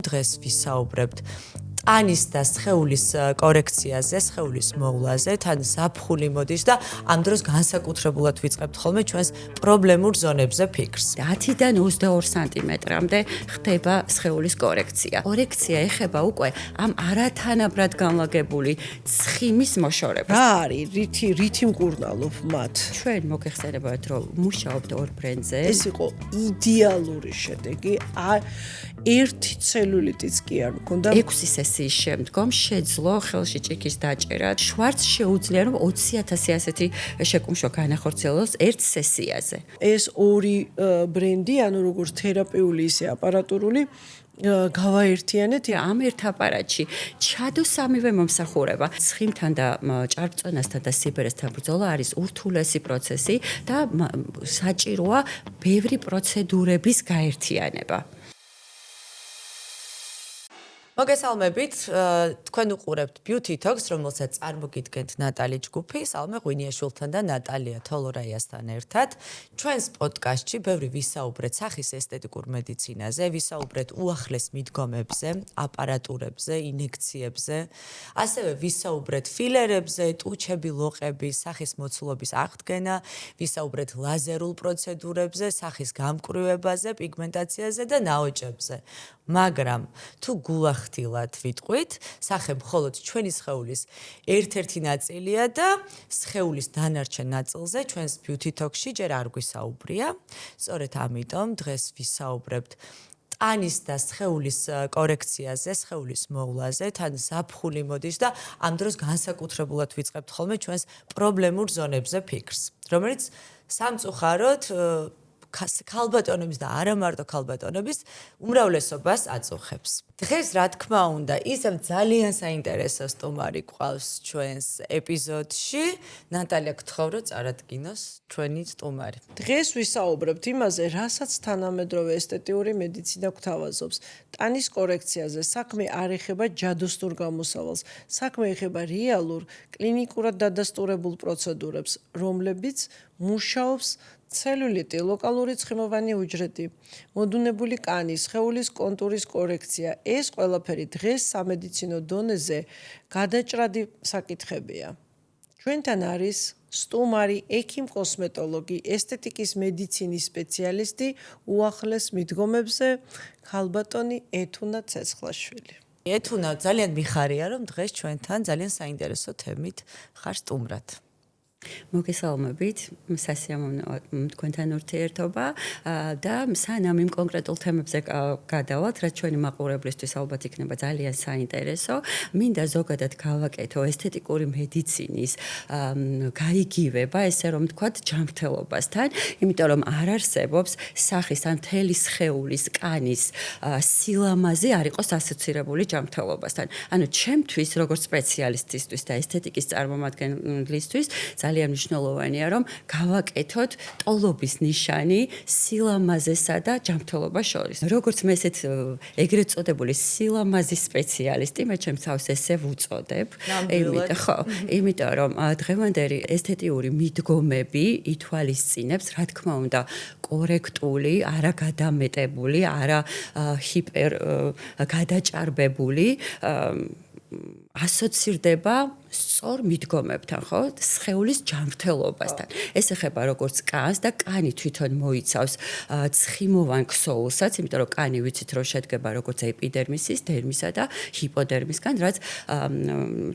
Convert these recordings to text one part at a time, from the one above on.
დღეს ვისაუბრებთ ტანის და სხეულის კორექციაზე, სხეულის მოვლაზე, თან ზაფხული მოდის და ამ დროს განსაკუთრებულად ვიწყებთ ხოლმე ჩვენს პრობლემურ ზონებზე ფიქრს. 10-დან 22 სანტიმეტრამდე ხდება სხეულის კორექცია. კორექცია ეხება უკვე ამ არათანაბრად განლაგებული ცხიმის მოშორებას. რა არის რითი მკურნალობ მათ? ჩვენ მოგეხსენებათ, რომ მუშაობთ ორ ბრენდზე. ეს იყო იდეალური შედეგი. ერთი ცელულიტიც კი არ მქონდა. 6 სესიის შემდგომ შეძლო ხელში ჭიქის დაჭერა. შვარცს შეუძლია, რომ 20,000 ასეთი შეკუმშვა განახორციელოს ერთ სესიაზე. ეს ორი ბრენდი, ანუ როგორც თერაპიული, ისე აპარატურული გავაერთიანეთ. ამ ერთ აპარატში ჩადო სამივე მომსახურება. ცხიმთან და ჭარბწონასთან და სიბერესთან ბრძოლა არის ურთულესი პროცესი და საჭიროა ბევრი პროცედურების გაერთიანება. მოგესალმებით, თქვენ უყურებთ Beauty Talks, რომელსაც წარმოგიდგენთ ნატალი ჯგუფი, სალმე ღვინიაშვილთან და ნატალია თოლორაიასთან ერთად. ჩვენს პოდკასტში ბევრი ვისაუბრეთ სახის ესთეტიკურ მედიცინაზე, ვისაუბრეთ უახლეს მიდგომებზე, აპარატურებზე, ინექციებზე, ასევე ვისაუბრეთ ფილერებზე, ტუჩები, ლოყები, სახის მოცულობის აღდგენა, ვისაუბრეთ ლაზერულ პროცედურებზე, სახის გამკვრივებაზე, პიგმენტაციაზე და ნაოჭებზე. მაგრამ თუ გულახდილად ვიტყვით, სახე მხოლოდ ჩვენი სხეულის ერთ-ერთი ნაწილია და სხეულის დანარჩენ ნაწილზე ჩვენს Beauty Talks-ში ჯერ არ გვისაუბრია. სწორედ ამიტომ დღეს ვისაუბრებთ ტანის და სხეულის კორექციაზე, სხეულის მოვლაზე, თან ზაფხული მოდის და ამ დროს განსაკუთრებულად ვიწყებთ ხოლმე ჩვენს პრობლემურ ზონებზე ფიქრს, რომელიც სამწუხაროდ ქალბატონების და არა მარტო ქალბატონების უმრავლესობას აწუხებს. დღეს რა თქმა უნდა, ისევ ძალიან საინტერესო სტუმარი ყავს ჩვენს ეპიზოდში. ნატალია, გთხოვ, წარადგინოს ჩვენი სტუმარი. დღეს ვისაუბრებთ იმაზე, რასაც თანამედროვე ესთეტიური მედიცინა გვთავაზობს. ტანის კორექციაზე საქმე არ ეხება ჯადოსნურ გამოსავალს, საქმე ეხება რეალურ, კლინიკურად დადასტურებულ პროცედურებს, რომლებიც მუშაობს ცელულიტი, ლოკალური ცხიმოვანი უჯრედი, მოდუნებული კანი, სხეულის კონტურის კორექცია. ეს ყველაფერი დღეს სამედიცინო დონეზე გადაჭრადი საკითხებია. ჩვენთან არის სტუმარი, ექიმ-კოსმეტოლოგი, ესთეტიკის მედიცინის სპეციალისტი უახლეს მიდგომებზე, ქალბატონი ეთუნა ცეცხლაშვილი. ეთუნა, ძალიან მიხარია, რომ დღეს ჩვენთან ძალიან საინტერესო თემით ხარ სტუმრად. მოგესალმებით, სასიამოვნოა თქვენთან ურთიერთობა და სანამ იმ კონკრეტულ თემებზე გადავალთ, რაც ჩვენი მაყურებლისთვის ალბათ იქნება ძალიან საინტერესო, მინდა ზოგადად გავაკეთო ესთეტიკური მედიცინის გაიგივება, ესე რომ ვთქვათ, ჯანმრთელობასთან, იმიტომ რომ არ არსებობს სახის ან მთელი სხეულის კანის სილამაზე არ იყოს ასოცირებული ჯანმრთელობასთან. ანუ ჩემთვის, როგორც სპეციალისტისთვის და ესთეტიკის წარმომადგენლისთვის, ძალიან მნიშვნელოვანია, რომ გავაკეთოთ ტოლობის ნიშანი სილამაზესა და ჯანმრთელობას შორის. როგორც მე ესეთ ეგრეთ წოდებული სილამაზის სპეციალისტი, მე ჩემს თავს ესე ვუწოდებ. იმიტომ რომ დღევანდელი ესთეტიური მიდგომები ითვალისწინებს, რა თქმა უნდა, კორექტული, არა გადამეტებული, არა ჰიპერ გადაჭარბებული ასოცირდება სწორ მიდგომებთან, ხო? სხეულის ჯანმრთელობასთან. ეს ეხება როგორც კანს და კანი თვითონ მოიცავს ცხიმოვან ქსოულსაც, იმიტომ რომ კანი ვიცით რომ შედგება როგორც ეპიდერმისის, დერმისა და ჰიპოდერმისგან, რაც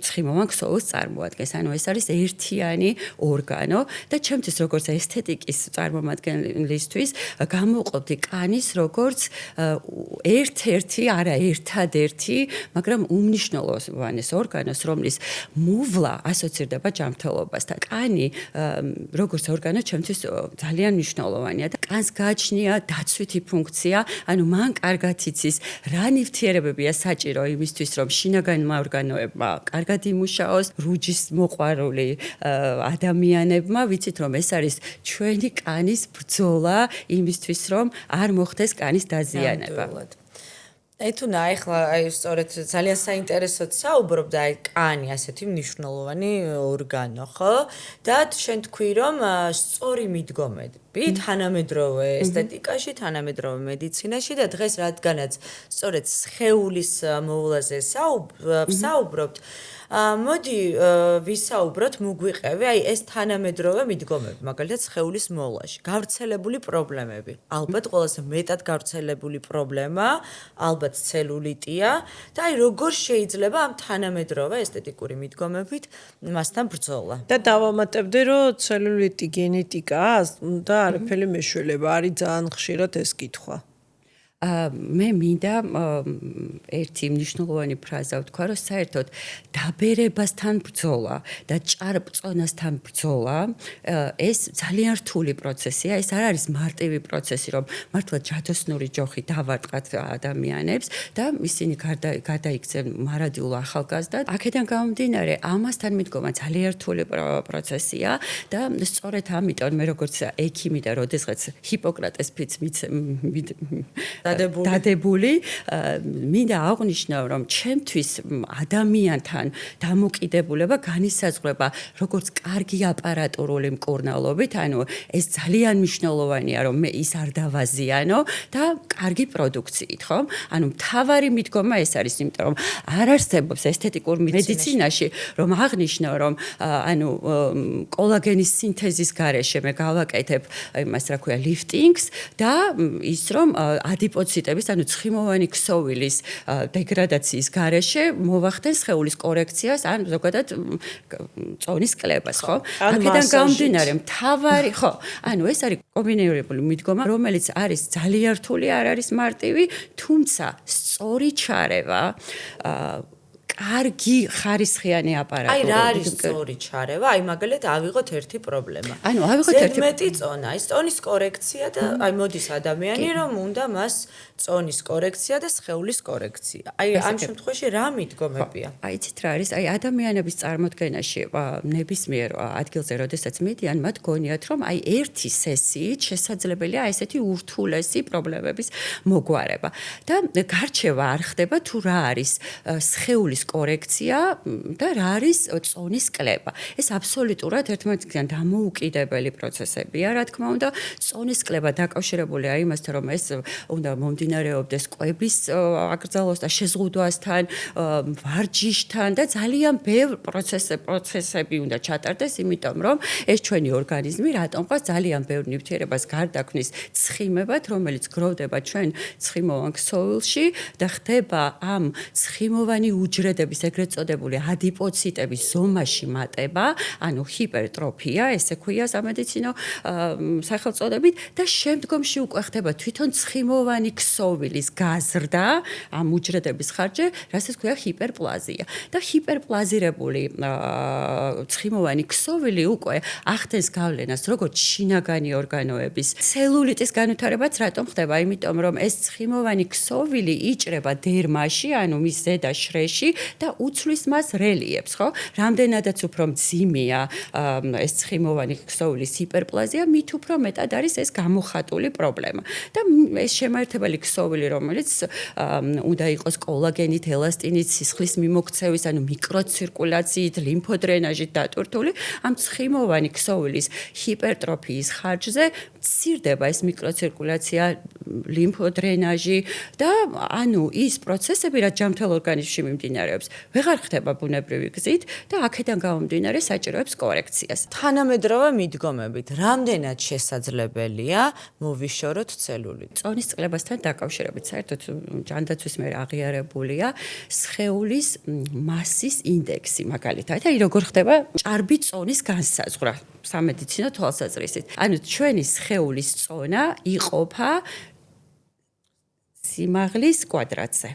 ცხიმოვან ქსოულს წარმოადგენს. ანუ ეს არის ერთიანი ორგანო და ჩემთვის როგორც ესთეტიკის წარმომადგენლისთვის გამოვყოფდი კანის როგორც ერთ-ერთი, არა ერთადერთი, მაგრამ უმნიშვნელოვანეს ორგანოს, რომლის მოვლა ასოცირდება ჯანმრთელობასთან. კანი როგორც ორგანო ჩემთვის ძალიან მნიშვნელოვანია და კანს გააჩნია დაცვითი ფუნქცია, ანუ მან კარგად იცის რა ნივთიერებებია საჭირო იმისთვის, რომ შინაგანმა ორგანოებმა კარგად იმუშაოს, რუჯის მოყვარული ადამიანებმა ვიცით, რომ ეს არის ჩვენი კანის ბრძოლა იმისთვის, რომ არ მოხდეს კანის დაზიანება. თუნა ეხლა სწორედ ძალიან საინტერესოდ საუბრობ და კანი ასეთი მნიშვნელოვანი ორგანო, ხო? და შენ თქვი რომ სწორი მიდგომები თანამედროვე ესთეტიკაში, თანამედროვე მედიცინაში და დღეს რადგანაც სწორედ სხეულის მოვლაზე საუბრობთ, მოდი ვისაუბროთ, მოგვიყევი, აი ეს თანამედროვე მიდგომები, მაგალითად სხეულის მოვლაში, გავრცელებული პრობლემები. ალბათ ყველაზე მეტად გავრცელებული პრობლემა, ალბათ ცელულიტია და აი როგორ შეიძლება ამ თანამედროვე ესთეტიკური მიდგომებით მასთან ბრძოლა. და დავამატებდი, რომ ცელულიტი გენეტიკაა და არაფერი მეშველება არის ძალიან ხშირად ეს კითხვა. მე მინდა ერთი მნიშვნელოვანი ფრაზა ვთქვა, რომ საერთოდ დაბერებასთან ბრძოლა და ჭარბწონასთან ბრძოლა ეს ძალიან რთული პროცესია, ეს არ არის მარტივი პროცესი, რომ მართლა ჯადოსნური ჯოხი დავარტყათ ადამიანებს და ისინი გადაიქცენ მარადილ ახალგაზრდად. აქედან გამომდინარე, ამასთან მიდგომა ძალიან რთული პროცესია და სწორედ ამიტომ მე როგორც ექიმი და როდესაც ჰიპოკრატეს ფიცს დადებული მინდა აღვნიშნო რომ ჩემთვის ადამიანთან დამოკიდებულება განისაზღვრება როგორც კარგი აპარატურული მკურნალობით, ანუ ეს ძალიან მნიშვნელოვანია რომ მე ის არ დავაზიანო და კარგი პროდუქციით, ხო? ანუ მთავარი მიდგომა ეს არის, იმიტომ რომ არ არსებობს ესთეტიკურ მედიცინაში რომ აღნიშნო რომ ანუ კოლაგენის სინთეზის გარეშე მე გავაკეთებ იმას რა ქვია ლიფტინგს და ის რომ ადიპოციტების, ანუ ცხიმოვანი ქსოვილის დეგრადაციის გარეშე მოვახდენ სხეულის კორექციას, ან ზოგადად წონის კლებას, ხო? აქედან გამომდინარე, მთავარი, ხო, ანუ ეს არის კომბინირებული მიდგომა, რომელიც არის ძალიან რთული, არ არის მარტივი, თუმცა სწორი ჩარევა კარგი ხარისხიანი აპარატურა. აი რა არის სწორი ჩარევა? აი მაგალითად ავიღოთ ერთი პრობლემა. ანუ ავიღოთ ერთი მეტი წონა, ის წონის კორექცია და აი მოდის ადამიანი რომ უნდა მას წონის კორექცია და სხეულის კორექცია. აი ამ შემთხვევაში რა მიდგომებია? აი იცით რა არის? აი ადამიანების წარმოდგენაში ნებისმიერ ადგილზე, როდესაც მიდიან, მათ გონიათ რომ აი ერთი სესიით შესაძლებელია ესეთი ურთულესი პრობლემების მოგვარება. და გარჩევა არ ხდება თუ რა არის სხეულის კორექცია და რა არის წონის კლება. ეს აბსოლუტურად ერთმანეთთან დამოუკიდებელი პროცესებია, რა თქმა უნდა, წონის კლება დაკავშირებულია იმასთან, რომ ეს უნდა მომდინარეობდეს კვების აკრძალვასთან, შეზღუდვასთან, ვარჯიშთან და ძალიან ბევრ პროცესები უნდა ჩატარდეს, იმიტომ რომ ეს ჩვენი ორგანიზმი რატომღაც ძალიან ბევრ ნივთიერებას გარდაქმნის ცხიმებად, რომელიც გროვდება ჩვენ ცხიმოვან ქსოვილში და ხდება ამ ცხიმოვანი უჯრედების ეგრეთ წოდებული ადიპოციტების ზომაში მატება, ანუ ჰიპერტროფია, ესე ქვია სამედიცინო სახელწოდებით და შემდგომში უკვე ხდება თვითონ ცხიმოვანი ქსოვილის გაზრდა ამ უჯრედების ხარჯზე, რასაც ქვია ჰიპერპლაზია. და ჰიპერპლაზირებული ცხიმოვანი ქსოვილი უკვე ახდენს გავლენას როგორც შინაგანი ორგანოების ცელულიტის განვითარებაც რატომ ხდება? იმიტომ რომ ეს ცხიმოვანი ქსოვილი იჭრება დერმაში, ანუ მის ზედა შრეში და უცვლის მას რელიეფს, ხო? რამდენადაც უფრო მძიმეა ეს ცხიმოვანი ქსოვილის ჰიპერპლაზია, მით უფრო მეტად არის ეს გამოხატული პრობლემა. და ეს შემაერთებელი ქსოვილი, რომელიც უნდა იყოს კოლაგენით, ელასტინით, სისხლის მიმოქცევის, ანუ მიკროცირკულაციით, ლიმფოდრენაჟით დატვირთული, ამ ცხიმოვანი ქსოვილის ჰიპერტროფიის ხარჯზე მცირდება ეს მიკროცირკულაცია, ლიმფოდრენაჟი და ანუ ის პროცესები, რაც ჯანმრთელ ორგანიზმში მიმდინარეობს, ვეღარ ხდება ბუნებრივი გზით და აქედან გამომდინარე საჭიროებს კორექციას. თანამედროვე მიდგომებით რამდენად შესაძლებელია მოვიშოროთ ცელულიტი? წონის წყლებასთან დაკავშირებით საერთოდ ჯანდაცვის მიერ აღიარებულია სხეულის მასის ინდექსი, მაგალითად, აი როგორ ხდება ჭარბი წონის განსაზღვრა სამედიცინო თვალსაზრისით. ანუ ჩვენი სხეულის წონა იყოფა სიმაღლის კვადრატზე.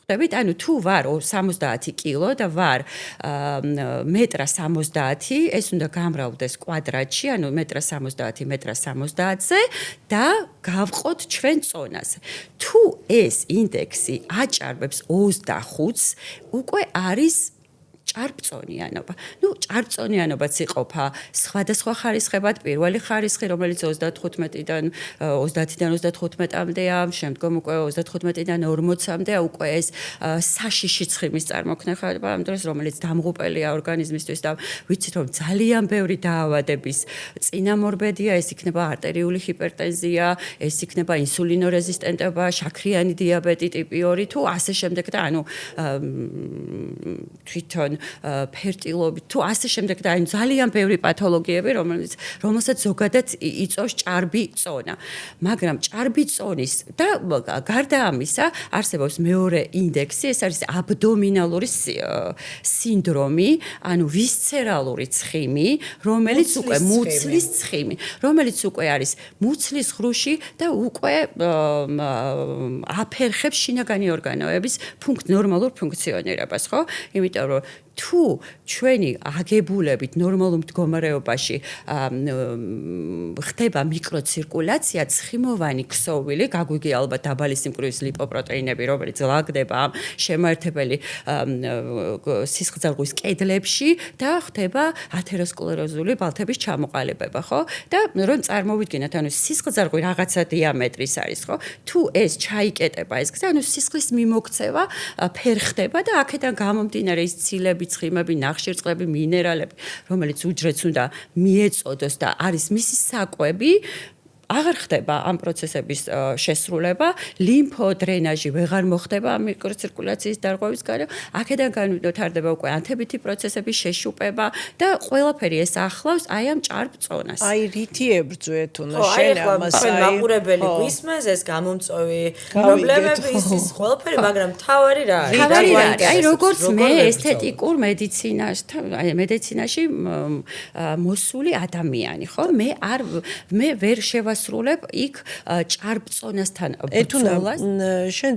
ხვდებით, ანუ თუ ვარ 70 კილო და ვარ მეტრა 70, ეს უნდა გამრავლდეს კვადრატში, ანუ მეტრა 70 მეტრა 70-ზე და გავყოთ ჩვენ წონაზე. თუ ეს ინდექსი აჭარბებს 25-ს, უკვე არის ჭარბწონიანობა. ჭარბწონიანობაც იყოფა სხვადასხვა ხარისხებად, პირველი ხარისხი, რომელიც 35-დან 30-დან 35-მდეა, შემდგომ უკვე 35-დან 40-მდე უკვე ეს საშიში ცხიმის წარმოქმნა ხდება, ამ დროს რომელიც დამღუპელია ორგანიზმისთვის და ვიცით რომ ძალიან ბევრი დაავადების წინამორბედია, ეს იქნება არტერიული ჰიპერტენზია, ეს იქნება ინსულინორეზისტენტობა, შაქრიანი დიაბეტი ტიპი 2 თუ ასე შემდეგ და ანუ თვითონ ფერტილობით თუ ასე შემდეგ და ანუ ძალიან ბევრი პათოლოგიები, რომელსაც ზოგადად იწვევს ჭარბი წონა. მაგრამ ჭარბი წონის და გარდა ამისა არსებობს მეორე ინდექსი, ეს არის აბდომინალური სინდრომი, ანუ ვისცერალური ცხიმი, რომელიც უკვე მუცლის ცხიმი, რომელიც უკვე არის მუცლის ღრუში და უკვე აფერხებს შინაგანი ორგანოების ნორმალურ ფუნქციონირებას, ხო? იმიტომ რომ თუ ჩვენი აგებულებით ნორმალურ მდგომარეობაში ხდება მიკროცირკულაცია, ცხიმოვანი ქსოვილი, გაგვიგია ალბათ დაბალი სიმკვრივის ლიპოპროტეინები, რომელიც ლაგდება ამ შემაერთებელი სისხლძარღვის კედლებში და ხდება ათეროსკლეროზული ბალთების ჩამოყალიბება, ხო? და რომ წარმოვიდგინოთ, ანუ სისხლძარღვი რაღაცა დიამეტრის არის, ხო? თუ ეს ჩაიკეტება ეს გზა, ანუ სისხლის მიმოქცევა ფერხდება და აქედან გამომდინარე ის ცილები, ცხიმები, ნახშირწყლები, მინერალები, რომელიც უჯრედს უნდა მიეწოდოს და არის მისი საკვები, აღარ ხდება ამ პროცესების შესრულება, ლიმფოდრენაჟი ვეღარ მოხდება ამ მიკროცირკულაციის დარღვევის გარდა, აქედან განვითარდება უკვე ანთებითი პროცესების შეშუპება და ყველაფერი ეს ახლავს აი ამ ჭარბ წონას. აი რითი ებრძვეთ უნდა შენ ამას აი მაყურებელი გვისმენს ეს გამომწვევი პრობლემები ის ყველაფერი, მაგრამ თავარი რა არის? აი როგორც მე ესთეტიკურ მედიცინაში მოსული ადამიანი, ხო? მე ვერ შევასრულებ იქ ჭარბწონასთან ბრძოლას. შენ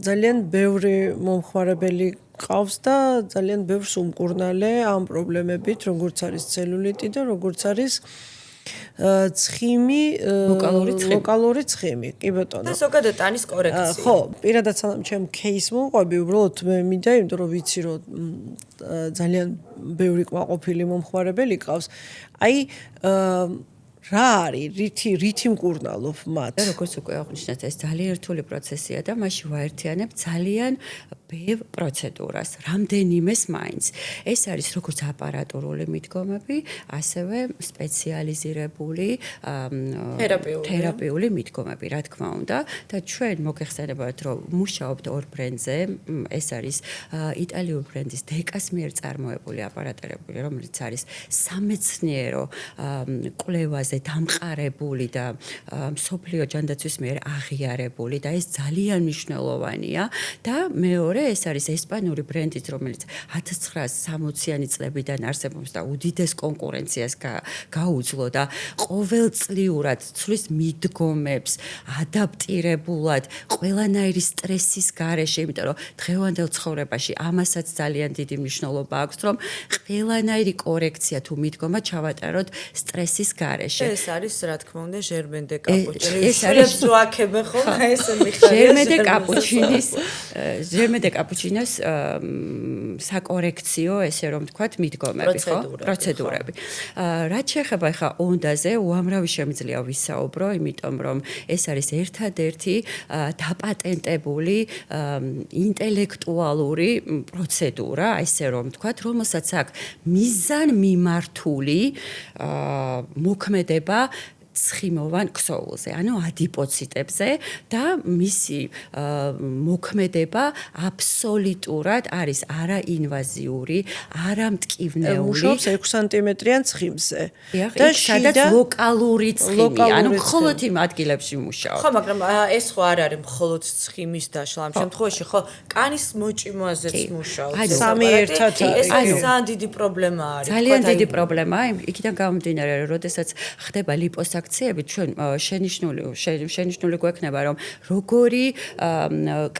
ძალიან ბევრი მომხმარებელი ყავს და ძალიან ბევრს უმკურნალე ამ პრობლემებით, როგორც არის ცელულიტი და როგორც არის ცხიმი, ლოკალური ცხიმი. კი ბატონო. და ზოგადად ტანის კორექცია. ხო, პირადად სანამ ჩემ кейს მომყვები, უბრალოდ მე მინდა, იმიტომ რომ ვიცი რომ ძალიან ბევრი კმაყოფილი მომხმარებელი ყავს. აი რა არის რითი მკურნალობ მათ? და როგორც უკვე აღნიშნეთ, ეს ძალიან რთული პროცესია და მასში ვაერთიანებ ძალიან ბევრ პროცედურას, რამდენიმეს მაინც. ეს არის როგორც აპარატურული მიდგომები, ასევე სპეციალიზირებული თერაპიული მიდგომები, რა თქმა უნდა. და ჩვენ მოგეხსენებათ, რომ მუშაობთ ორ ბრენდზე, ეს არის იტალიური ბრენდის დეკას მიერ წარმოებული აპარატურები, რომელიც არის სამეცნიერო კვლევაზე დამყარებული და მსოფლიო ჯანდაცვის მიერ აღიარებული და ეს ძალიან მნიშვნელოვანია და მეორე ეს არის ესპანური ბრენდიც, რომელიც 1960-იანი წლებიდან არსებობს და უდიდეს კონკურენციას გაუძლო და ყოველწლიურად ცვლის მიდგომებს, ადაპტირებულად, ყველანაირი სტრესის გარეშე, იმიტომ რომ დღევანდელ ცხოვრებაში ამასაც ძალიან დიდი მნიშვნელობა აქვს, რომ ყველანაირი კორექცია თუ მიდგომა ჩავატაროთ სტრესის გარეშე. ეს არის რა თქმა უნდა ჟერმენ დე კაპუჩინი. ეს არის ზოაქებე ხოლმე ეს მიხარია. ჟერმენ დე კაპუჩინოს საკორექციო, ესე რომ ვთქვათ, მიდგომები, ხო? პროცედურები. რაც შეეხება ხა ონდაზე, უამრავი შემიძლია ვისაუბრო, იმიტომ რომ ეს არის ერთადერთი დაპატენტებული ინტელექტუალური პროცედურა, ესე რომ ვთქვათ, რომელსაც აქვს მიზანმიმართული მოქმედება ცხიმოვან ქსოვილზე, ანუ ადიპოციტებზე და მისი მოქმედება აბსოლუტურად არის არაინვაზიური, არამტკივნეული. მუშაობს 6 სანტიმეტრიან ცხიმზე. და სადაც ლოკალური ცხიმი, ანუ მხოლოდ იმ ადგილებში მუშაობს. ხო, მაგრამ ეს ხო არ არის მხოლოდ ცხიმის დაშლა, ამ შემთხვევაში ხო კანის მოჭიმვაზეც მუშაობს. სამი ერთად ეს ძალიან დიდი პრობლემა არის. ძალიან დიდი პრობლემაა, იქიდან გამომდინარე, რომ როდესაც ხდება ლიპოსაკრიზი აქციებით ჩვენ შენიშნული გვექნება რომ როგორი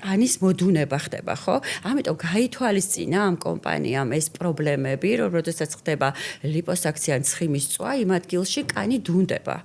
კანის მოდუნება ხდება, ხო? ამიტომ გაითვალისწინა ამ კომპანიამ ეს პრობლემები, რომ როდესაც ხდება ლიპოსაქცია ან ცხიმის წვა, იმ ადგილში კანი დუნდება.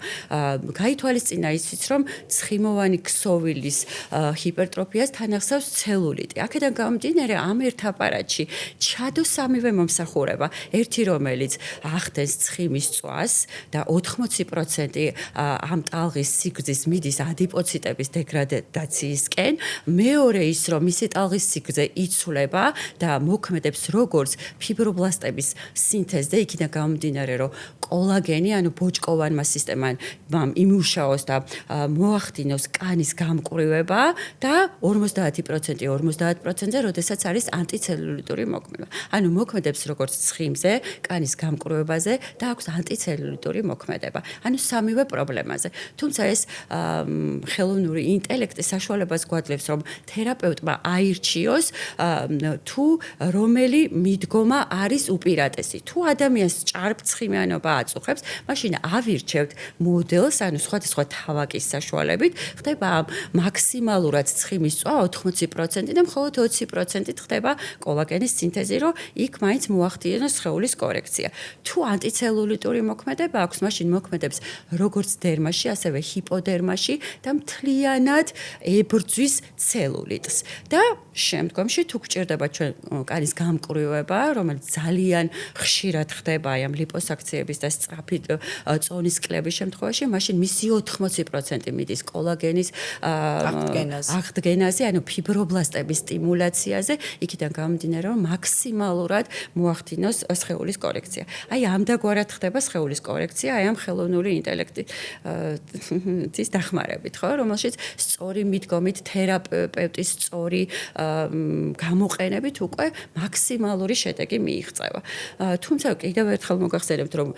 გაითვალისწინა ისიც, რომ ცხიმოვანი ქსოვილის ჰიპერტროფიას თან ახსავს ცელულიტი. აქედან გამომდინარე, ამ ერთ აპარატში ჩადო სამივე მომსახურება, ერთი რომელიც ახდენს ცხიმის წვას და 80% ამ ტალღის სიგრძის მიდის ადიპოციტების დეგრადაციისკენ, მეორე ის, რომ მისი ტალღის სიგრძე იცვლება და მოქმედებს როგორც ფიბრობლასტების სინთეზზე, იქიდან გამომდინარე, რომ კოლაგენი, ანუ ბოჭკოვანმა სისტემამ იმუშაოს და მოახდინოს კანის გამყრივება და 50%-ზე, როდესაც არის ანტიცელულიტური მოქმედება. ანუ მოქმედებს როგორც ცხიმზე, კანის გამყრივებაზე და აქვს ანტიცელულიტური მოქმედება. ანუ სამივე პრობლემაზე. თუმცა ეს ხელოვნური ინტელექტი საშუალებას გვაძლევს, რომ თერაპევტმა აირჩიოს თუ რომელი მიდგომა არის უპირატესი. თუ ადამიანს ჭარბცხიმიანობა აწუხებს, მაშინ ავირჩევთ მოდელს, ანუ სხვადასხვა თავაკის საშუალებით, ხდება მაქსიმალურად ცხიმის წვა 80% და მხოლოდ 20% ხდება კოლაგენის სინთეზი, რომ იქ მაინც მოახდინოს სხეულის კორექცია. თუ ანტიცელულიტური მოქმედება აქვს, მაშინ მოქმედებს როგორც დერმაში, ასევე ჰიპოდერმაში და მთლიანად ებრძვის ცელულიტს. და შემდგომში თუ გჭირდება ჩვენ კანის გამყრივება, რომელიც ძალიან ხშირად ხდება აი ამ ლიპოსაქციების და სწრაფი წონის კლების შემთხვევაში, მაშინ მისი 80% მიდის კოლაგენის აღდგენაზე, ანუ ფიბრობლასტების სტიმულაციაზე, იქიდან გამომდინარე, რომ მაქსიმალურად მოახდინოს სხეულის კორექცია. აი ამდაგვარად ხდება სხეულის კორექცია, აი ამ ხელოვნური ინტელექტის დახმარებით, ხო, რომელშიც სწორი მიდგომით თერაპევტის სწორი გამოყენებით უკვე მაქსიმალური შედეგი მიიღწევა. თუმცა კიდევ ერთხელ მოგახსენებთ, რომ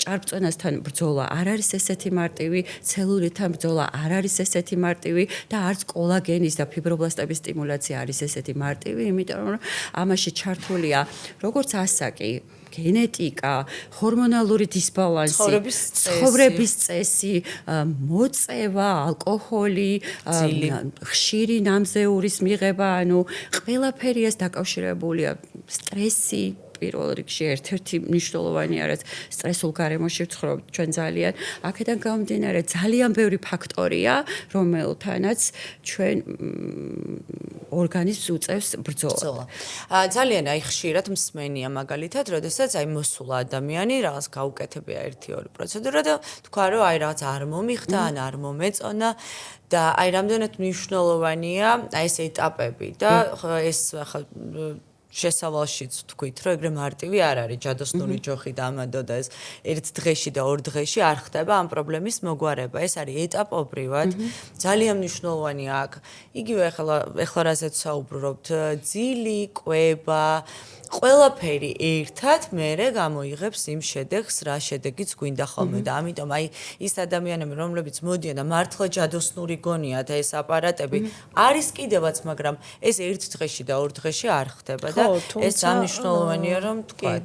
ჭარბწონასთან ბრძოლა არ არის ესეთი მარტივი, ცელულიტთან ბრძოლა არ არის ესეთი მარტივი და არც კოლაგენის და ფიბრობლასტების სტიმულაცია არის ესეთი მარტივი, იმიტომ რომ ამაში ჩართულია როგორც ასაკი, გენეტიკა, ჰორმონალური დისბალანსი, ცხოვრების წესი, მოწევა, ალკოჰოლი, ხშირი ნამზეურის მიღება, ანუ ყველაფერი ეს დაკავშირებულია სტრესი პირველ რიგში ერთ-ერთი მნიშვნელოვანია, რაც სტრესულ გარემოში ვცხოვრობთ ჩვენ ძალიან. აქედან გამომდინარე, ძალიან ბევრი ფაქტორია, რომელთანაც ჩვენ ორგანიზმს უწევს ბრძოლა. ძალიან ხშირად მსმენია მაგალითად, როდესაც მოსულა ადამიანი, რაღაც გაუკეთებია 1-2 პროცედურა და თქვა, რომ რაღაც არ მომიხდა, ან არ მომეწონა და რამდენად მნიშვნელოვანია ეს ეტაპები და ეს ახლა შესავალშიც თქვით, რომ ეგრე მარტივი არ არის ჯადოსნური ჯოხი და ამადო და ეს ერთ დღეში და ორ დღეში არ ხდება ამ პრობლემის მოგვარება. ეს არის ეტაპობრივად. ძალიან მნიშვნელოვანია აქ. იგივე ახლა რასაც საუბრობთ, ძილი, კვება, ყველაფერი ერთად მერე გამოიღებს იმ შედეგს, რა შედეგიც გვინდა ხოლმე და ამიტომ აი ის ადამიანები, რომლებიც მოდიან და მართლა ჯადოსნური გონიათ ეს აპარატები, არის კიდევაც, მაგრამ ეს ერთ დღეში და ორ დღეში არ ხდება და ეს მნიშვნელოვანია რომ თქვათ.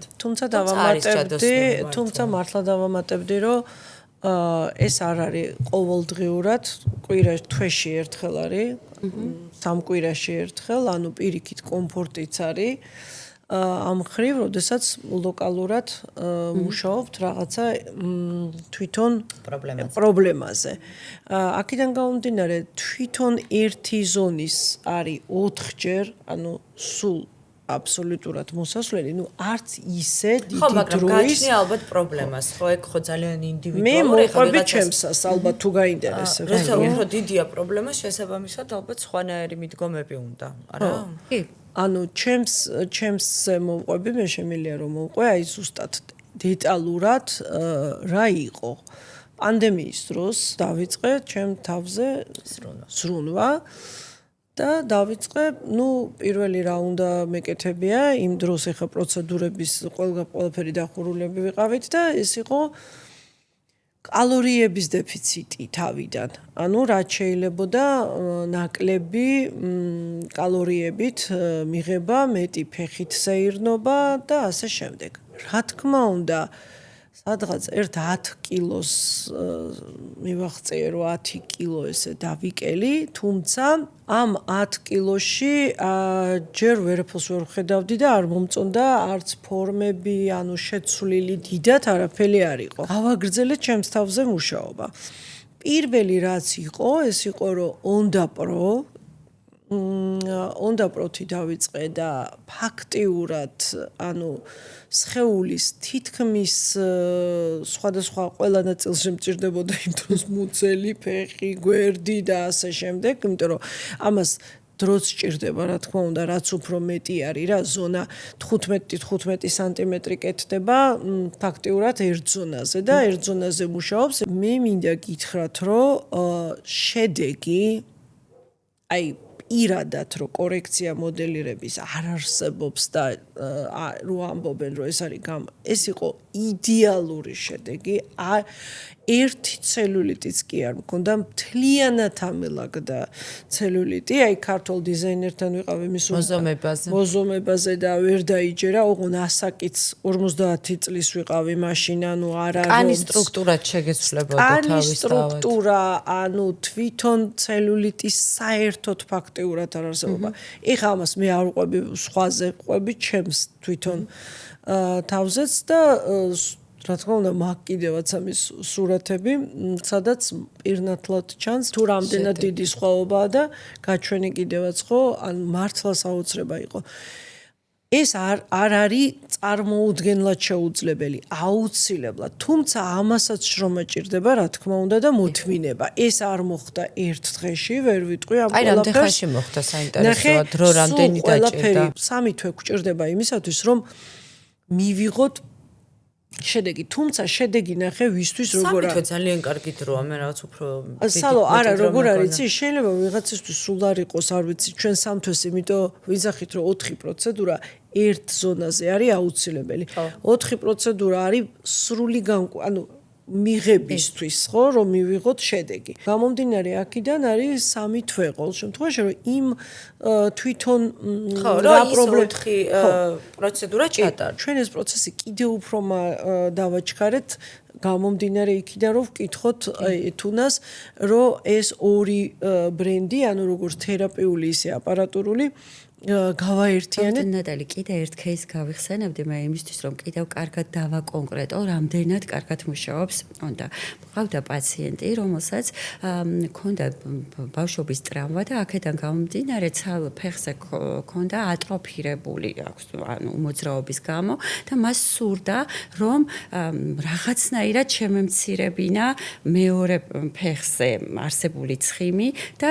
თუმცა მართლა დავამატებდი, რომ ეს არ არის ყოველდღიურად, თვეში ერთხელ არის, სამ კვირაში ერთხელ, ანუ პირიქით კომფორტიც არის. ამ ხრივ, როდესაც ლოკალურად მუშაობთ რაღაცა თვითონ პრობლემაზე. აქედან გამომდინარე, თვითონ ერთი ზონის არის 4-ჯერ, ანუ სულ აბსოლუტურად მოსასვლელი, არც ისე დიდი დროის. ხო, მაგრამ გააჩნია ალბათ პრობლემას, ხო, ეგ ხო ძალიან ინდივიდუალური. მე მოყვები ჩემსას, ალბათ თუ გაინტერესებს. როცა უფრო დიდია პრობლემა, შესაბამისად ალბათ სხვანაირი მიდგომები უნდა, არა? კი. ანუ ჩემს მოყვები, მე შემიძლია რომ მოყვე, აი ზუსტად დეტალურად რა იყო. პანდემიის დროს დავიწყე ჩემ თავზე სრუნვა და დავიწყე, პირველი რა უნდა მეკეთებია, იმ დროს ახლა პროცედურების ყველაფერი დახურულები ვიყავით და ეს იყო კალორიების დეფიციტი თავიდან. ანუ რაც შეიძლებოდა ნაკლები კალორიებით მიღება, მეტი ფეხით სეირნობა და ასე შემდეგ. რა თქმა უნდა, სადღაც ერთ 10 კილოს მივაღწიე რომ 10 კილო ესე დავიკელი, თუმცა ამ 10 კილოში ჯერ ვერაფერს ვერ ხედავდი და არ მომწონდა არც ფორმები, ანუ შეცვლილი დიდად არაფერი არ იყო. გავაგრძელე ჩემს თავზე მუშაობა. პირველი რაც იყო, ეს იყო რომ onda პროთი დავიწყე და ფაქტიურად, ანუ სხეულის თითქმის სხვადასხვა ყველა ნაწილში მჭირდებოდა იმ დროს მუცელი, ფეხი, გვერდი და ასე შემდეგ, იმიტომ რომ ამას დროც სჭირდება, რა თქმა უნდა, რაც უფრო მეტი არის რა, ზონა 15 სანტიმეტრი კეთდება ფაქტიურად ერთ ზონაზე და ერთ ზონაზე მუშაობს. მე მინდა გითხრათ, რომ შედეგი აი პირადად რომ კორექცია მოდელირების არ არსებობს და რო ამბობენ რომ ეს არის ეს იყო იდეალური შედეგი. ერთი ცელულიტიც კი არ მქონდა, მთლიანად ამელაგდა ცელულიტი, აი ქართულ დიზაინერთან ვიყავი მის მოზომებაზე და ვერ დაიჯერა, ოღონ ასაკიც 50 წლის ვიყავი მაშინ, ანუ არა კანის სტრუქტურაც შეგეცვლებოდა თავისთავად. კანის სტრუქტურა, ანუ თვითონ ცელულიტის საერთოდ ფაქტიურად არ არსებობა. ეხლა ამას მე არ ვყვები სხვაზე, ვყვები ჩემს თვითონ თავზეც და რა თქმა უნდა, მაგ კიდევაც ამის სურათები, სადაც პირნათლად ჩანს, თუ რამდენად დიდი სხვაობაა და გაჩვენი კიდევაც ხო, ან მართლა საოცრება იყო. ეს არ არის წარმოუდგენლად შეუძლებელი, აუცილებლად, თუმცა ამასაც შრომა ჭირდება, რა თქმა უნდა და მოთმინება. ეს არ მოხდა ერთ დღეში, ვერ ვიტყვი ამ ყველაფერს. აი, რამდენ ხანში მოხდა საინტერესოა, დრო რამდენი დაჭირდა? 3 თვე გვჭირდება იმისათვის, რომ მივიღოთ შედეგი, თუმცა შედეგი ნახე ვისთვის როგორ არის. 3 თვე ძალიან კარგი დროა, მე რაღაც უფრო სალო, არა, როგორ არის, იცი, შეიძლება ვიღაცისთვის სულ არ იყოს, არ ვიცი, ჩვენ 3 თვეს, იმიტომ ვიზახით, რომ 4 პროცედურა ერთ ზონაზე არის აუცილებელი. 4 პროცედურა არის სრული ანუ მიღებისთვის, ხო, რომ მივიღოთ შედეგი. გამომდინარე აქედან არის 3 თვე ყოველ შემთხვევაში, რომ იმ თვითონ რა პრობლემა პროცედურა ჩატარდა. ჩვენ ეს პროცესი კიდევ უფრო დავაჩქარეთ გამომდინარე იქიდან, რომ ვკითხოთ თუნას, რომ ეს ორი ბრენდი, ანუ როგორც თერაპიული, ისე აპარატურული გავაერთიანეთ. ნატალი, კიდე ერთ кейს გავიხსენებდი მე იმისთვის, რომ კიდევ კარგად დავაკონკრეტო, რამდენად კარგად მუშაობს onda. მყავდა პაციენტი, რომელსაც ჰქონდა ბავშვობის ტრავმა და აქედან გამომდინარე ფეხზე ჰქონდა ატროფირებული, ანუ მოძრაობის გამო და მას სურდა, რომ რაღაცნაირად შემემცირებინა მეორე ფეხზე არსებული ცხიმი და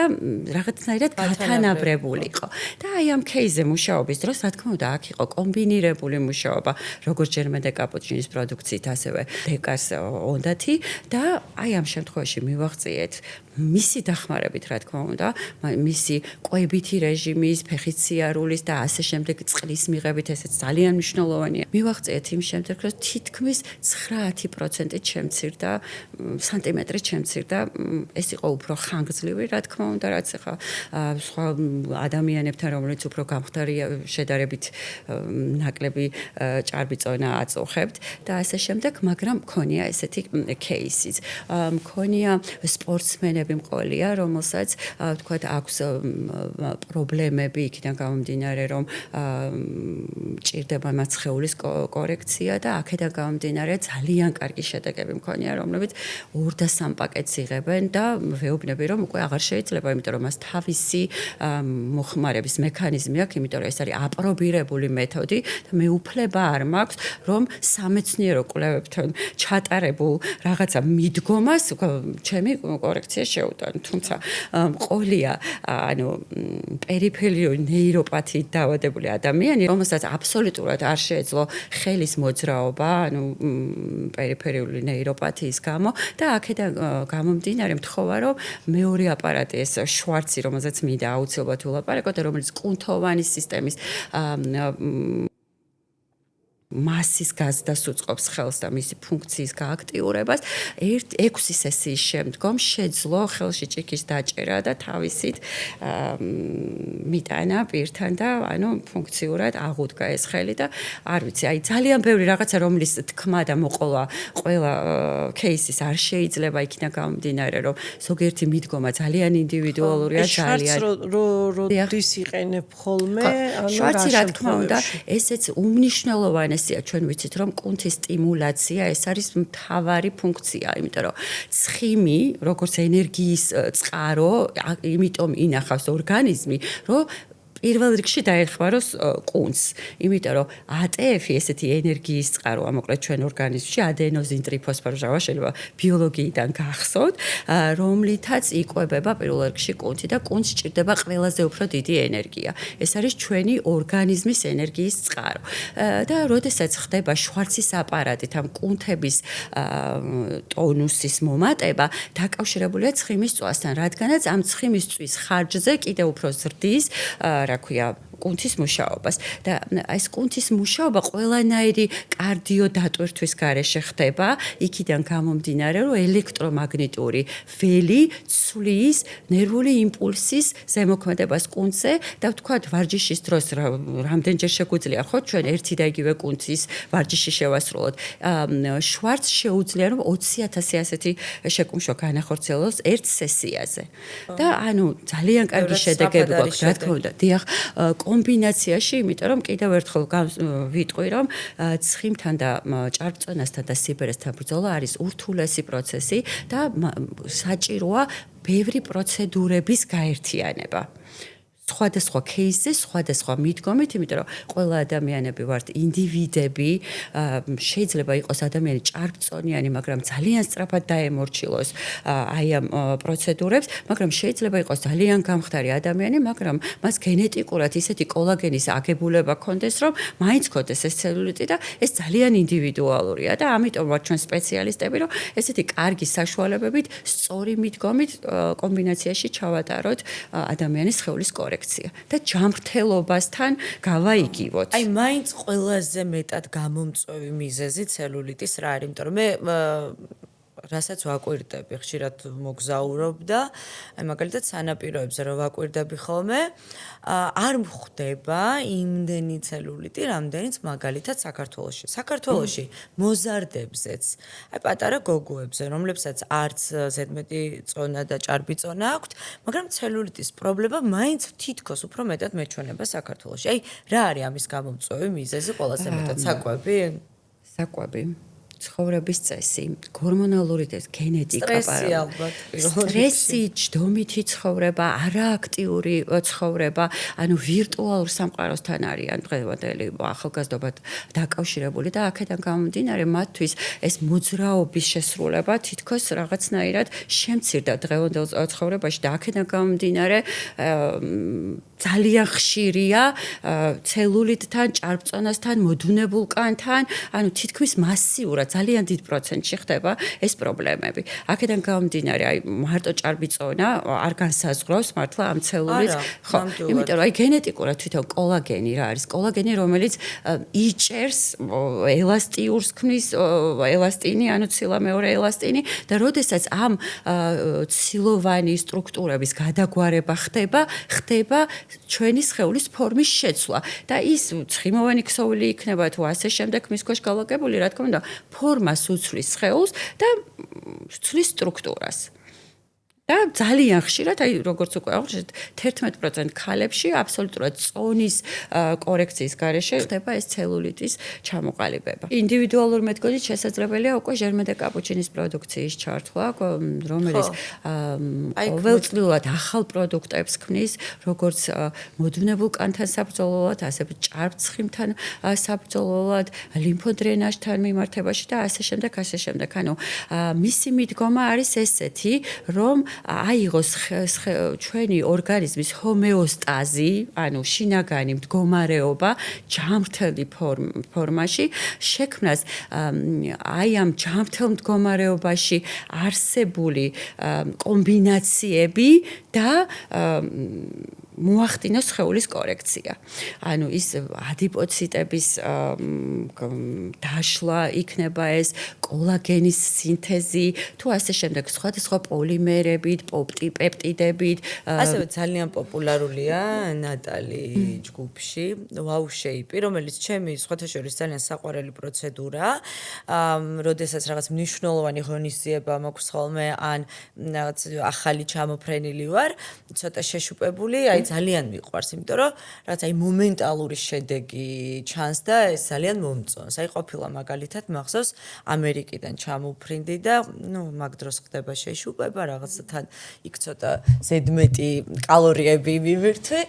რაღაცნაირად გათანაბრებულიყო. და აი ამ кейზე მუშაობის დროს, რა თქმა უნდა, აქ იყო კომბინირებული მუშაობა, როგორც ჯერმენდე კაპუჩინის პროდუქციით, ასევე დეკას ონდათი და აი ამ შემთხვევაში მივაღწიეთ მისი დახმარებით, რა თქმა უნდა, მისი კვებითი რეჟიმის, ფეხის სიარულის და ასე შემდეგ წყლის მიღებით, ესეც ძალიან მნიშვნელოვანია. მივაღწიეთ იმ შემდეგ, რომ თითქმის 90% შემცირდა, სანტიმეტრით შემცირდა, ეს იყო უფრო ხანგრძლივი, რა თქმა უნდა, რაც ახლა სხვა ადამიანებთან, რომელიც უფრო გამხდარია შედარებით ნაკლები ჭარბიწონა აწუხებთ და ასე შემდეგ, მაგრამ მქონია ესეთი кейსიც. მქონია სპორტსმენები მყოლია, რომელსაც თქვათ აქვს პრობლემები იქიდან გამომდინარე, რომ ჭირდება მათ სხეულის კორექცია და აქედან გამომდინარე ძალიან კარგი შედეგები მქონია, რომლებიც 2 და 3 პაკეტს იღებენ და ვეუბნები, რომ უკვე აღარ შეიძლება, იმიტომ რომ მას თავისი მოხმარების მექანიზმი აქვს, იმიტომ რომ ეს არის აპრობირებული მეთოდი და მე უფლება არ მაქვს, რომ სამეცნიერო კვლევებთან ჩატარებულ რაღაცა მიდგომას ჩემი კორექცია შეუტანო. თუმცა მყოლია, ანუ პერიფერიული ნეიროპათიით დაავადებული ადამიანი, რომელსაც აბსოლუტურად არ შეეძლო ხელის მოძრაობა, ანუ პერიფერიული ნეიროპათიის გამო და აქედან გამომდინარე მთხოვა, რომ მეორე აპარატი ეს შვარცი, რომელსაც მინდა აუცილებლად ვილაპარაკო და რომელიც კუნთოვანი სისტემის მასის გაზრდას უწყობს ხელს და მისი ფუნქციის გააქტიურებას. 6 სესიის შემდგომ შეძლო ხელში ჭიქის დაჭერა და თავისით მიტანა პირთან და ფუნქციურად აღუდგა ეს ხელი და არ ვიცი, ძალიან ბევრი რაღაცა რომლის თქმა და მოყოლა ყველა кейსის არ შეიძლება იქნა გამომდინარე, რომ ზოგიერთი მიდგომა ძალიან ინდივიდუალურია, ძალიან როდის იყენებ ხოლმე, შვარცი რა თქმა უნდა, ესეც უმნიშვნელოვანესია, ჩვენ ვიცით, რომ კუნთის სტიმულაცია ეს არის მთავარი ფუნქცია, იმიტომ რომ ცხიმი, როგორც ენერგიის წყარო, იმიტომ ინახავს ორგანიზმი, რომ პირველ რიგში დაეხმაროს კუნთს, იმიტომ რომ ATF-ი ესეთი ენერგიის წყაროა, მოკლედ ჩვენ ორგანიზმში ადენოზინ ტრიფოსფორჟავა შეიძლება ბიოლოგიიდან გახსოვთ, რომლითაც იკვებება პირველ რიგში კუნთი და კუნთს სჭირდება ყველაზე უფრო დიდი ენერგია. ეს არის ჩვენი ორგანიზმის ენერგიის წყარო. და როდესაც ხდება შვარცის აპარატით ამ კუნთების ტონუსის მომატება, დაკავშირებულია ცხიმის წვასთან, რადგანაც ამ ცხიმის წვის ხარჯზე კიდევ უფრო ზრდის რა ქვია კუნთის მუშაობას და ეს კუნთის მუშაობა ყველანაირი კარდიო დატვირთვის გარეშე ხდება, იქიდან გამომდინარე, რომ ელექტრომაგნიტური ველი ცვლის ნერვული იმპულსის ზემოქმედებას კუნთზე და ვთქვათ, ვარჯიშის დროს რამდენჯერ შეგვიძლია ხო ჩვენ ერთი და იგივე კუნთის ვარჯიში შევასრულოთ. შვარცს შეუძლია, რომ 20,000 ასეთი შეკუმშვა განახორციელოს ერთ სესიაზე. და ძალიან კარგი შედეგები გვაქვს, რა თქმა უნდა. დიახ, კომბინაციაში, იმიტომ რომ კიდევ ერთხელ ვიტყვი, რომ ცხიმთან და ჭარბწონასთან და სიბერესთან ბრძოლა არის ურთულესი პროცესი და საჭიროა ბევრი პროცედურების გაერთიანება. სხვადასხვა кейსზე, სხვადასხვა მიდგომით, იმიტომ რომ ყველა ადამიანები ვართ ინდივიდები, შეიძლება იყოს ადამიანი ჭარბწონიანი, მაგრამ ძალიან სწრაფად დაემორჩილოს აი ამ პროცედურებს, მაგრამ შეიძლება იყოს ძალიან გამხდარი ადამიანი, მაგრამ მას გენეტიკურად ისეთი კოლაგენის აგებულება ჰქონდეს, რომ მაინც ჰქონდეს ეს ცელულიტი და ეს ძალიან ინდივიდუალურია და ამიტომ ვართ ჩვენ სპეციალისტები, რომ ესეთი კარგი საშუალებებით, სწორი მიდგომით კომბინაციაში ჩავატაროთ ადამიანის სხეულის კორექცია. და ჯანმრთელობასთან გავაიგივოთ. აი, მაინც ყველაზე მეტად გამომწვევი მიზეზი ცელულიტის რა არის, იმიტომ რომ მე რასაც ვაკვირდები, ხშირად მოგზაურობ და აი მაგალითად სანაპიროებზე რომ ვაკვირდები ხოლმე, არ მხვდება იმდენი ცელულიტი, რამდენიც მაგალითად საქართველოში. საქართველოში მოზარდებზეც, აი პატარა გოგოებზე, რომლებსაც არც ზედმეტი წონა და ჭარბი წონა აქვთ, მაგრამ ცელულიტის პრობლემა მაინც თითქოს უფრო მეტად მეჩვენება საქართველოში. აი, რა არის ამის გამომწვევი მიზეზი ყველაზე მეტად? საკვები? საკვები. ცხოვრების წესი, ჰორმონალური გენეტიკა, სტრესი ალბათ. სტრესი, ჯდომითი ცხოვრება, არააქტიური ცხოვრება, ვირტუალურ სამყაროსთან არიან დღევანდელი ახალგაზრდობა დაკავშირებული და აქედან გამომდინარე მათთვის ეს მოძრაობის შესრულება თითქოს რაღაცნაირად შემცირდა დღევანდელ ცხოვრებაში და აქედან გამომდინარე ძალიან ხშირია ცელულიტთან, ჭარბწონასთან, მოდუნებულ კანთან, თითქმის მასიურად ძალიან დიდ პროცენტში ხდება ეს პრობლემები. აქედან გამომდინარე, აი მარტო ჭარბი წონა არ განსაზღვრავს მართლა ამ ცელულიტს, ხო, იმიტომ რომ აი გენეტიკურად თვითონ კოლაგენი რა არის? კოლაგენი, რომელიც იჭერს ელასტიურს ქმნის ელასტინი, ცილა მეორე ელასტინი და როდესაც ამ ცილოვანი სტრუქტურების გადაგვარება ხდება ჩვენი სხეულის ფორმის შეცვლა და ის ცხიმოვანი ქსოვილი იქნება თუ ასე შემდეგ მის ქვეშ გავაკებული, რა თქმა უნდა, ფორმას უცვლის სხეულს და ცვლის სტრუქტურას. და ძალიან ხშირად, აი როგორც უკვე აღნიშნეთ, 11% ქალებში აბსოლუტურად წონის კორექციის გარეშე ხდება ეს ცელულიტის ჩამოყალიბება. ინდივიდუალურ მეთოდით შესაძლებელია უკვე ჟერმე დე კაპუჩინის პროდუქციის ჩართვა, რომელიც ყოველწლიურად ახალ პროდუქტებს ქმნის, როგორც მოდუნებულ კანთან საბრძოლველად, ასევე ჭარბცხიმთან საბრძოლველად, ლიმფოდრენაჟთან მიმართებაში და ასე შემდეგ, ასე შემდეგ. მისი მიდგომა არის ესეთი, რომ აიღოს ჩვენი ორგანიზმის ჰომეოსტაზი, შინაგანი მდგომარეობა ჯანმრთელი ფორმაში, შექმნას აი ამ ჯანმრთელ მდგომარეობაში არსებული კომბინაციები და მოახდინოს სხეულის კორექცია. ანუ ის ადიპოციტების დაშლა იქნება ეს კოლაგენის სინთეზი, თუ ასე შემდეგ სხვადასხვა პოლიმერებით, პეპტიდებით. ასევე ძალიან პოპულარულია ნატალი ჯგუფში, Wow Shape, რომელიც ჩემი სხვათა შორის ძალიან საყვარელი პროცედურაა. როდესაც რაღაც მნიშვნელოვანი ღონისძიება მაქვს ხოლმე, ან რაღაც ახალი ჩამოფრენილი ვარ, ცოტა შეშუპებული, აი ძალიან მიყვარს, იმიტომ რომ რაღაც აი მომენტალური შედეგი ჩანს და ეს ძალიან მომწონს. აი ყოფილა მაგალითად მახსოვს ამერიკიდან ჩამოფრინდი და მაგ დროს ხდება შეშუპება, რაღაცა თან იქ ცოტა ზედმეტი კალორიები მივირთვი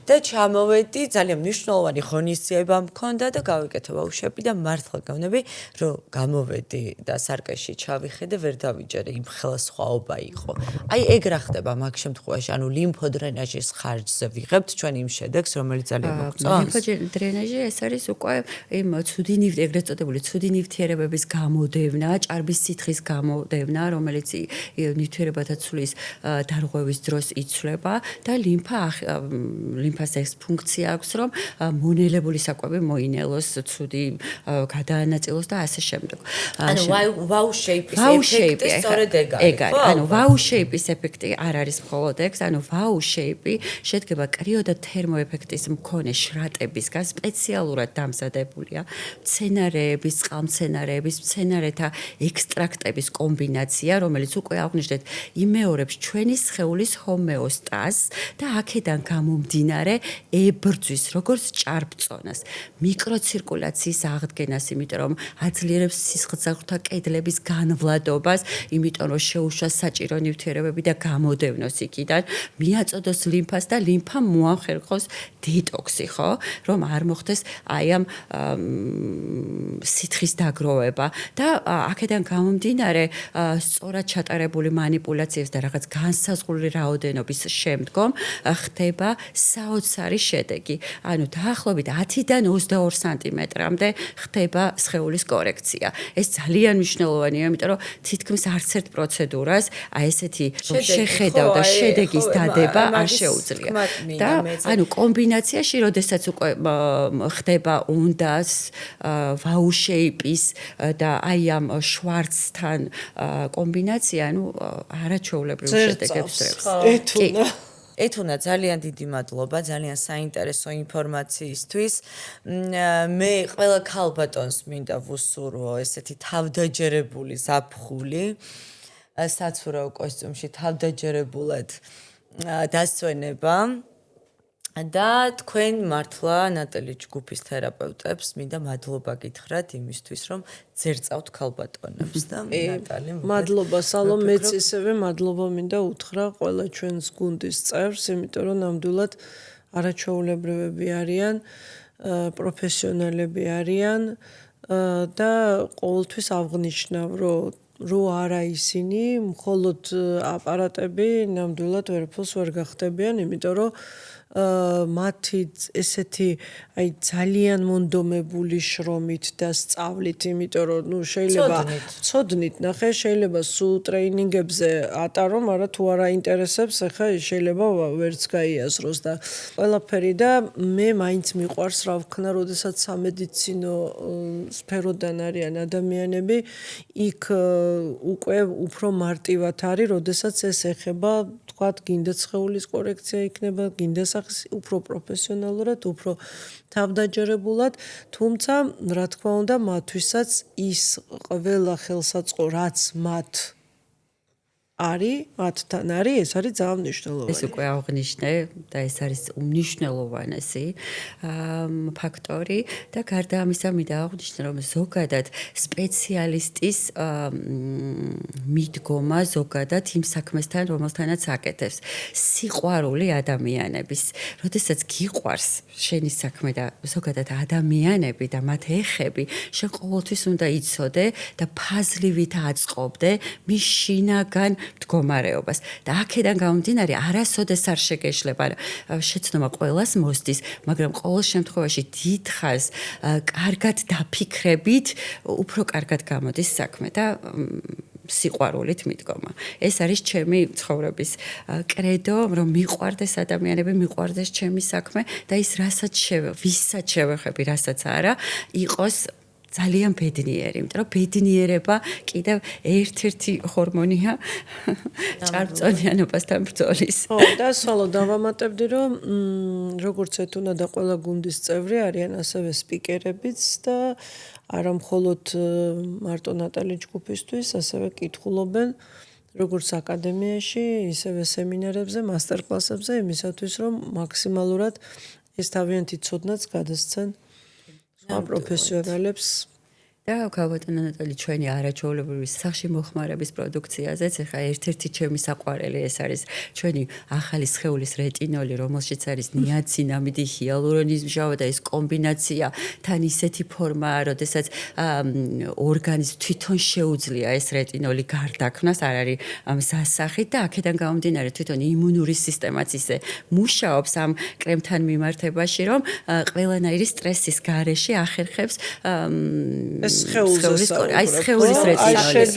და ჩამოვედი, ძალიან მნიშვნელოვანი ღონისძიება მქონდა და გავიკეთე Wow Shape და მართლა გეუბნები, რომ გამოვედი და სარკეში ჩავიხედე, ვერ დავიჯერე, იმ ხელა სხვაობა იყო. აი ეგ რა ხდება მაგ შემთხვევაში, ანუ ლიმფოდრენაჟის ხარჯზე ვიღებთ ჩვენ იმ შედეგს, რომელიც ძალიან მოგწონს. ლიმფოდრენაჟი ეს არის უკვე იმ ცუდი ეგრეთ წოდებული ცუდი ნივთიერებების გამოდევნა, ჭარბის სითხის გამოდევნა, რომელიც ნივთიერებათა ცვლის დარღვევის დროს იცვლება და ლიმფას ეს ფუნქცია აქვს, რომ მონელებული საკვები მოინელოს, ცუდი გადაანაწილოს და ასე შემდეგ. ანუ Wow Shape-ის ეფექტი სწორედ ეგ არის. ანუ Wow Shape-ის ეფექტი არ არის მხოლოდ ეგ, ანუ Wow Shape-ი შედგება კრიო და თერმო ეფექტის მქონე შრატებისგან, სპეციალურად დამზადებულია მცენარეების, წყალმცენარეების, მცენარეთა ექსტრაქტების კომბინაცია, რომელიც უკვე აღნიშნეთ, იმეორებს ჩვენი სხეულის ჰომეოსტაზს და აქედან გამომდინარე ებრძვის როგორც ჭარბწონას, მიკროცირკულაციის აღდგენას, იმიტომ რომ აძლიერებს სისხლძარღვთა კედლების განვლადობას, იმიტომ რომ შეუშვა საჭირო ნივთიერებები და გამოდევნოს იქიდან, მიაწოდოს ლიმფას და ლიმფა მოახერხოს დეტოქსი, ხო? რომ არ მოხდეს აი ამ სითხის დაგროვება და აქედან გამომდინარე სწორად ჩატარებული მანიპულაციების და რაღაც განსაზღვრული რაოდენობის შემდგომ ხდება საოცარი შედეგი. ანუ დაახლოებით 10-დან 22 სანტიმეტრამდე ხდება სხეულის კორექცია. ეს ძალიან მნიშვნელოვანია, იმიტომ რომ თითქმის არც ერთ პროცედურას აი ესეთი შეხედავ და შედეგის დადება არ შეუძლია. და ანუ კომბინაციაში, როდესაც უკვე ხდება უნდას, Wow Shape-ის და აი ამ შვარცთან კომბინაცია, ანუ არაჩვეულებრივ შედეგებს ძლევს. ეთუნა ძალიან დიდი მადლობა, ძალიან საინტერესო ინფორმაციისთვის. მე ყველა ქალბატონს მინდა ვუსურვო ესეთი თავდაჯერებული ზაფხული, საცურაო კოსტიუმში თავდაჯერებულად დასვენება. და თქვენ მართლა ნატალი ჯგუფის თერაპევტებს მინდა მადლობა გითხრათ იმისთვის, რომ ძერწავთ ქალბატონებს და ნატალი. მადლობა სალომ, მეც ისევე მადლობა მინდა უთხრა ყველა ჩვენს გუნდის წევრს, იმიტომ რომ ნამდვილად არაჩვეულებრივები არიან, პროფესიონალები არიან და ყოველთვის აღნიშნავ, რომ არა ისინი მხოლოდ აპარატები ნამდვილად ვერაფერს ვერ გახდებიან, იმიტომ რომ მათი ესეთი აი ძალიან მონდომებული შრომით და სწავლით, იმიტომ რომ შეიძლება ცოდნით ნახე, შეიძლება სულ ტრეინინგებზე ატარო, მაგრამ თუ არ აინტერესებს, ახლა შეიძლება ვერც გაიაზროს და ყველაფერი და მე მაინც მიყვარს რა ვქნა, როდესაც სამედიცინო სფეროდან არიან ადამიანები, იქ უკვე უფრო მარტივად არის, როდესაც ეს ეხება, თქვათ, გინდა სხეულის კორექცია იქნება, გინდა უფრო პროფესიონალურად, უფრო თავდაჯერებულად, თუმცა, რა თქმა უნდა, მათთვისაც ის ყველა ხელსაწყო, რაც მათ არის, მათთან არის, ეს არის ძალიან მნიშვნელოვანი. ეს უკვე აღნიშნე და ეს არის უმნიშვნელოვანესი ფაქტორი და გარდა ამისა მინდა აღნიშნე, რომ ზოგადად სპეციალისტის მიდგომა ზოგადად იმ საქმესთან, რომელთანაც აკეთებს, სიყვარული ადამიანების, როდესაც გიყვარს შენი საქმე და ზოგადად ადამიანები და მათ ეხები, შენ ყოველთვის უნდა იცოდე და ფაზლივით აწყობდე მის შინაგან მდგომარეობას და აქედან გამომდინარე არასოდეს არ შეგეშლება შეცნობა ყველას მოსდის, მაგრამ ყოველ შემთხვევაში დიდხანს კარგად დაფიქრებით უფრო კარგად გამოდის საქმე და სიყვარულით მიდგომა. ეს არის ჩემი ცხოვრების კრედო, რომ მიყვარდეს ადამიანები, მიყვარდეს ჩემი საქმე და ის ვისაც შევეხები, რასაც არა, იყოს ძალიან ბედნიერი, იმიტომ რომ ბედნიერება კიდევ ერთ-ერთი ჰორმონია ჭარბწონიანობასთან ბრძოლის. ხო, და სვალო დავამატებდი, რომ როგორც ეთუნა და ყველა გუნდის წევრი არიან ასევე სპიკერებიც და არა მხოლოდ მარტო ნატალი ჯგუფისთვის, ასევე კითხულობენ როგორც აკადემიაში, ისევე სემინარებზე, მასტერკლასებზე, იმისათვის, რომ მაქსიმალურად ეს თავიანთი ცოდნაც გადასცენ სხვა პროფესიონალებს. და გავატანა ნატალი ჩვენი არაჩვეულებრივი სახში მოხმარების პროდუქციაზეც ახლა ერთ-ერთი ჩემი საყვარელი ეს არის ჩვენი ახალი სხეულის რეტინოლი, რომელშიც არის ნიაცინამიდი, ჰიალურონიზმჟავა და ეს კომბინაცია თან ისეთი ფორმაა, როდესაც ორგანიზმ თვითონ შეუძლია ეს რეტინოლი გარდაქმნას, არ არის სასახით და აქედან გამომდინარე თვითონ იმუნური სისტემაც ისე მუშაობს ამ კრემთან მიმართებაში, რომ ყველანაირი სტრესის გარეშე ახერხებს სხეულის რეტინოლი.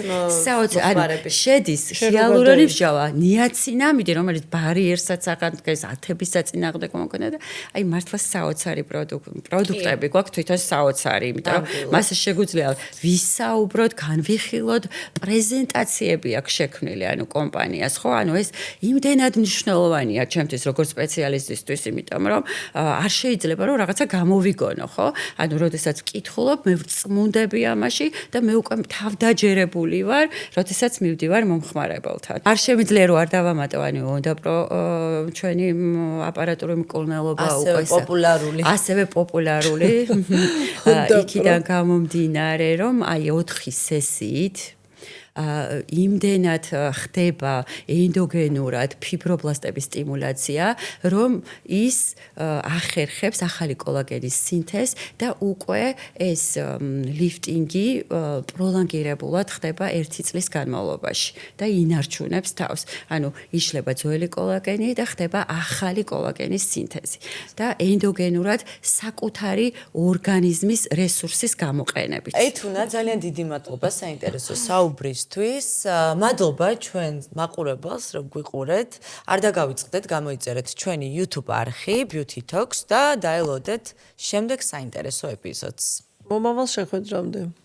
შედის ჰიალურონიზმჟავა, ნიაცინამიდი, რომელიც ბარიერსაც აღადგენს, ათების საწინააღმდეგო მოქმედება და აი მართლა საოცარი პროდუქტები გვაქვს თვითონ საოცარი, იმიტომ რომ მას შეგვიძლია ვისაუბროთ, განვიხილოთ, პრეზენტაციები აქვს შექმნილი, ანუ კომპანიას, ხო? ანუ ეს იმდენად მნიშვნელოვანია ჩემთვის როგორც სპეციალისტისთვის, იმიტომ რომ არ შეიძლება რომ რაღაცა გამოვიგონო, ხო? ანუ როდესაც ვკითხულობ, მე ვწმუნდები ამაში და მე უკვე თავდაჯერებული ვარ, როდესაც მივდივარ მომხმარებელთან. არ შემიძლია რომ არ დავამატო, ანუ უნდა ჩვენი აპარატური მკურნალობა უკვე ასევე პოპულარული. იქიდან გამომდინარე, რომ აი 4 სესიით იმდენად ხდება ენდოგენურად ფიბრობლასტების სტიმულაცია, რომ ის ახერხებს ახალი კოლაგენის სინთეზს და უკვე ეს ლიფტინგი პროლონგირებულად ხდება 1 წლის განმავლობაში და ინარჩუნებს თავს. ანუ იშლება ძველი კოლაგენი და ხდება ახალი კოლაგენის სინთეზი და ენდოგენურად საკუთარი ორგანიზმის რესურსის გამოყენებით. ეთუნა, ძალიან დიდი მადლობა საინტერესო საუბრის მადლობა ჩვენ მაყურებელს, რომ გვიყურეთ. არ დაგავიწყდეთ, გამოიწერეთ ჩვენი YouTube არხი Beauty Talks და დაელოდეთ შემდეგ საინტერესო ეპიზოდს. მომავალ შეხვედრამდე.